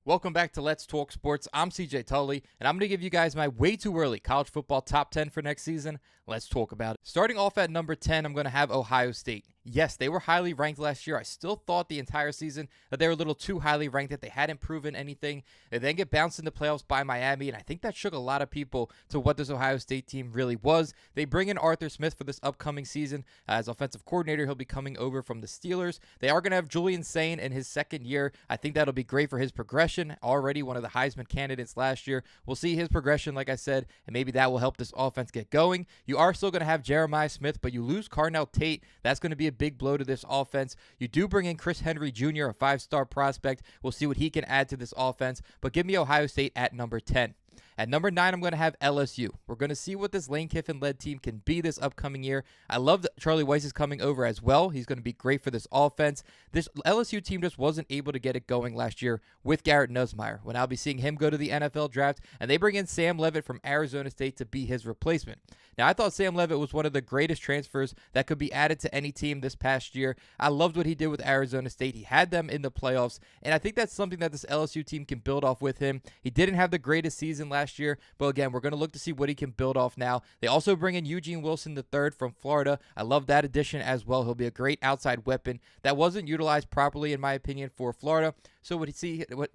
Welcome back to Let's Talk Sports. I'm CJ Tully, and I'm going to give you guys my way too early college football top 10 for next season. Let's talk about it. Starting off at number 10, I'm going to have Ohio State. Yes, they were highly ranked last year. I still thought the entire season that they were a little too highly ranked, that they hadn't proven anything. They then get bounced in the playoffs by Miami, and I think that shook a lot of people to what this Ohio State team really was. They bring in Arthur Smith for this upcoming season as offensive coordinator. He'll be coming over from the Steelers. They are going to have Julian Sain in his second year. I think that'll be great for his progression. Already one of the Heisman candidates last year. We'll see his progression, like I said, and maybe that will help this offense get going. You are still going to have Jeremiah Smith, but you lose Carnell Tate. That's going to be a big blow to this offense. You do bring in Chris Henry Jr., a five-star prospect. We'll see what he can add to this offense, but give me Ohio State at number 10. At number 9, I'm going to have LSU. We're going to see what this Lane Kiffin-led team can be this upcoming year. I love that Charlie Weiss is coming over as well. He's going to be great for this offense. This LSU team just wasn't able to get it going last year with Garrett Nussmeier. We'll now be seeing him go to the NFL draft, and they bring in Sam Leavitt from Arizona State to be his replacement. Now, I thought Sam Leavitt was one of the greatest transfers that could be added to any team this past year. I loved what he did with Arizona State. He had them in the playoffs, and I think that's something that this LSU team can build off with him. He didn't have the greatest season last year, but again, we're going to look to see what he can build off now. They also bring in Eugene Wilson III from Florida. I love that addition as well. He'll be a great outside weapon that wasn't utilized properly, in my opinion, for Florida. So we'll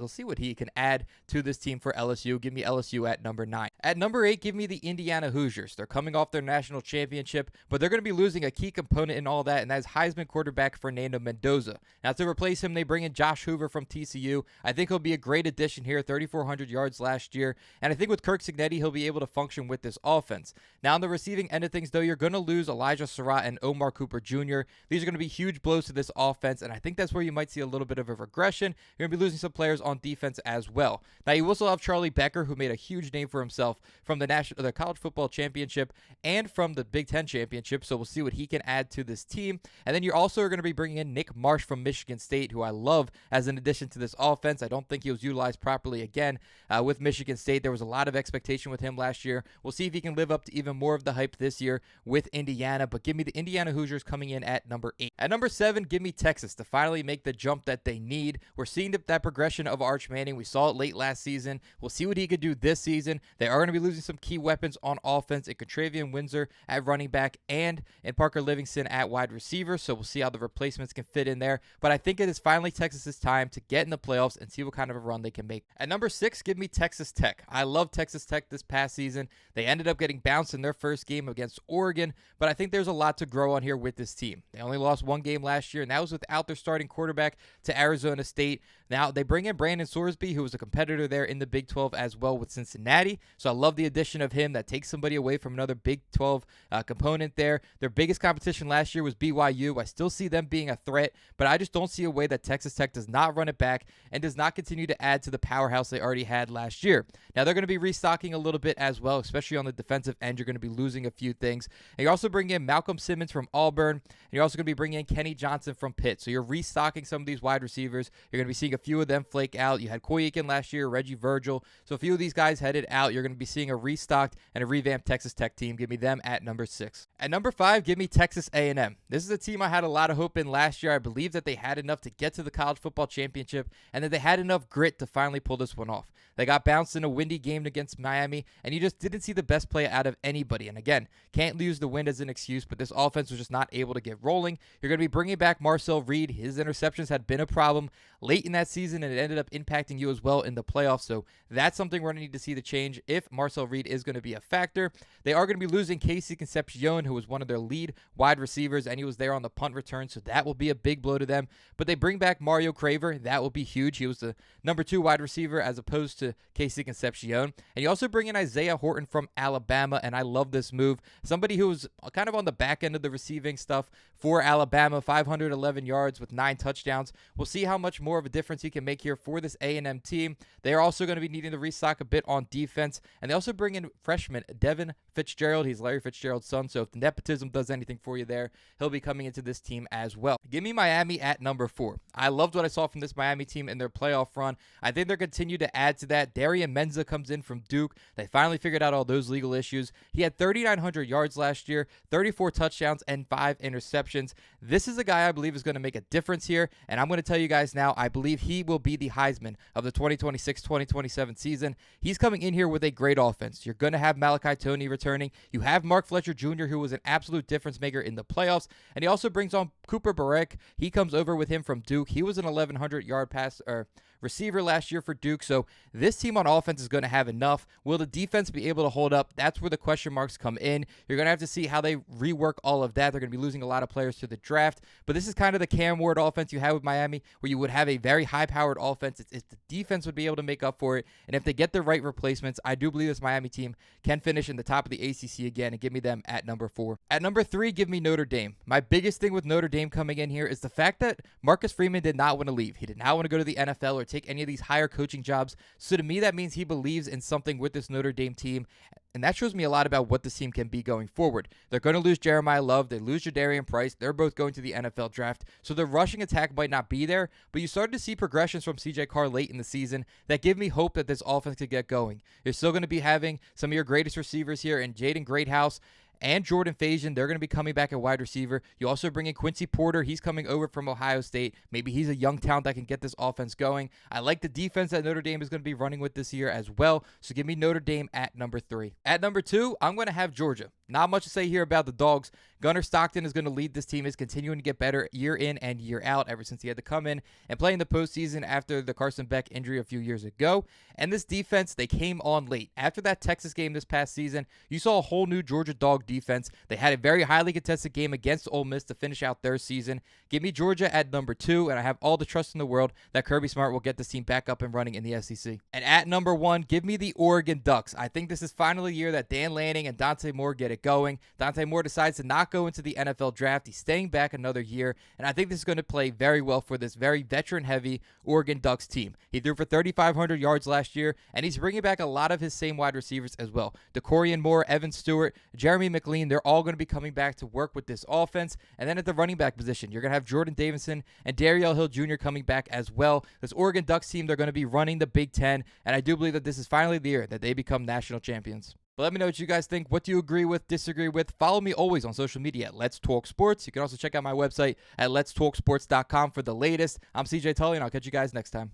see what he can add to this team for LSU. Give me LSU at number 9. At number 8, give me the Indiana Hoosiers. They're coming off their national championship, but they're going to be losing a key component in all that, and that is Heisman quarterback Fernando Mendoza. Now, to replace him, they bring in Josh Hoover from TCU. I think he'll be a great addition here, 3,400 yards last year, and I think with Kirk Cignetti, he'll be able to function with this offense. Now, on the receiving end of things, though, you're going to lose Elijah Surratt and Omar Cooper Jr. These are going to be huge blows to this offense, and I think that's where you might see a little bit of a regression. You're going to be losing some players on defense as well. Now, you will still have Charlie Becker, who made a huge name for himself from the college football championship and from the Big Ten championship, so we'll see what he can add to this team. And then you're also going to be bringing in Nick Marsh from Michigan State, who I love as an addition to this offense. I don't think he was utilized properly again with Michigan State. There was a lot of expectation with him last year. We'll see if he can live up to even more of the hype this year with Indiana, but give me the Indiana Hoosiers coming in at number 8. At number 7, give me Texas to finally make the jump that they need. We're seeing that progression of Arch Manning. We saw it late last season. We'll see what he could do this season. They are going to be losing some key weapons on offense in Contravian Windsor at running back and in Parker Livingston at wide receiver, so we'll see how the replacements can fit in there. But I think it is finally Texas's time to get in the playoffs and see what kind of a run they can make. At number 6, give me Texas Tech. I love Texas Tech this past season. They ended up getting bounced in their first game against Oregon, but I think there's a lot to grow on here with this team. They only lost one game last year, and that was without their starting quarterback to Arizona State. Now, they bring in Brandon Sorsby, who was a competitor there in the Big 12 as well with Cincinnati, so I love the addition of him. That takes somebody away from another Big 12 component there. Their biggest competition last year was BYU. I still see them being a threat, but I just don't see a way that Texas Tech does not run it back and does not continue to add to the powerhouse they already had last year. Now, they're going to be restocking a little bit as well, especially on the defensive end. You're going to be losing a few things. And you're also bringing in Malcolm Simmons from Auburn, and you're also going to be bringing in Kenny Johnson from Pitt. So you're restocking some of these wide receivers. You're going to be seeing a few of them flake out. You had Koy Aiken last year, Reggie Virgil. So a few of these guys headed out. You're going to be seeing a restocked and a revamped Texas Tech team. Give me them at number 6. At number 5, give me Texas A&M. This is a team I had a lot of hope in last year. I believe that they had enough to get to the college football championship and that they had enough grit to finally pull this one off. They got bounced in a windy game against Miami, and you just didn't see the best play out of anybody. And again, can't use the wind as an excuse, but this offense was just not able to get rolling. You're going to be bringing back Marcel Reed. His interceptions had been a problem late in that season, and it ended up impacting you as well in the playoffs. So that's something we're going to need to see the change if Marcel Reed is going to be a factor. They are going to be losing Casey Concepcion, who was one of their lead wide receivers, and he was there on the punt return, so that will be a big blow to them. But they bring back Mario Craver. That will be huge. He was the number 2 wide receiver as opposed to Casey Concepcion. And you also bring in Isaiah Horton from Alabama, and I love this move. Somebody who was kind of on the back end of the receiving stuff for Alabama, 511 yards with 9 touchdowns. We'll see how much more of a difference he can make here for this A&M team. They are also going to be needing to restock a bit on defense, and they also bring in freshman Devin Fitzgerald. He's Larry Fitzgerald's son, so if the nepotism does anything for you there, he'll be coming into this team as well. Give me Miami at number 4. I loved what I saw from this Miami team in their playoff run. I think they're continue to add to that. Darian Menza comes in from Duke. They finally figured out all those legal issues. He had 3,900 yards last year, 34 touchdowns, and 5 interceptions. This is a guy I believe is going to make a difference here, and I'm going to tell you guys now, I believe he will be the Heisman of the 2026-2027 season. He's coming in here with a great offense. You're going to have Malachi Toney returning. You have Mark Fletcher Jr., who was an absolute difference maker in the playoffs, and he also brings on Cooper Barek. He comes over with him from Duke. He was an 1,100-yard receiver last year for Duke, so this team on offense is going to have enough. Will the defense be able to hold up? That's where the question marks come in. You're going to have to see how they rework all of that. They're going to be losing a lot of players to the draft, but this is kind of the Cam Ward offense you have with Miami, where you would have a very high-powered offense. If the defense would be able to make up for it, and if they get the right replacements, I do believe this Miami team can finish in the top of the ACC again, and give me them at number 4. At number 3, give me Notre Dame. My biggest thing with Notre Dame coming in here is the fact that Marcus Freeman did not want to leave. He did not want to go to the NFL or take any of these higher coaching jobs. So to me, that means he believes in something with this Notre Dame team. And that shows me a lot about what this team can be going forward. They're going to lose Jeremiah Love. They lose Jadarian Price. They're both going to the NFL draft. So the rushing attack might not be there, but you started to see progressions from CJ Carr late in the season that give me hope that this offense could get going. You're still going to be having some of your greatest receivers here in Jaden Greathouse and Jordan Faison. They're going to be coming back at wide receiver. You also bring in Quincy Porter. He's coming over from Ohio State. Maybe he's a young talent that can get this offense going. I like the defense that Notre Dame is going to be running with this year as well. So give me Notre Dame at number 3. At number 2, I'm going to have Georgia. Not much to say here about the Dogs. Gunnar Stockton is going to lead this team. Is continuing to get better year in and year out ever since he had to come in and play in the postseason after the Carson Beck injury a few years ago. And this defense, they came on late. After that Texas game this past season, you saw a whole new Georgia Dog defense. They had a very highly contested game against Ole Miss to finish out their season. Give me Georgia at number 2, and I have all the trust in the world that Kirby Smart will get this team back up and running in the SEC. And at number 1, give me the Oregon Ducks. I think this is finally the year that Dan Lanning and Dante Moore get it going. Dante Moore decides to not go into the NFL draft. He's staying back another year, and I think this is going to play very well for this very veteran-heavy Oregon Ducks team. He threw for 3,500 yards last year, and he's bringing back a lot of his same wide receivers as well. DeCorian Moore, Evan Stewart, Jeremy McLean, they're all going to be coming back to work with this offense. And then at the running back position, you're going to have Jordan Davidson and Dariel Hill Jr. coming back as well. This Oregon Ducks team, they're going to be running the Big Ten, and I do believe that this is finally the year that they become national champions. But let me know what you guys think. What do you agree with, disagree with? Follow me always on social media at Let's Talk Sports. You can also check out my website at letstalksports.com for the latest. I'm CJ Tully, and I'll catch you guys next time.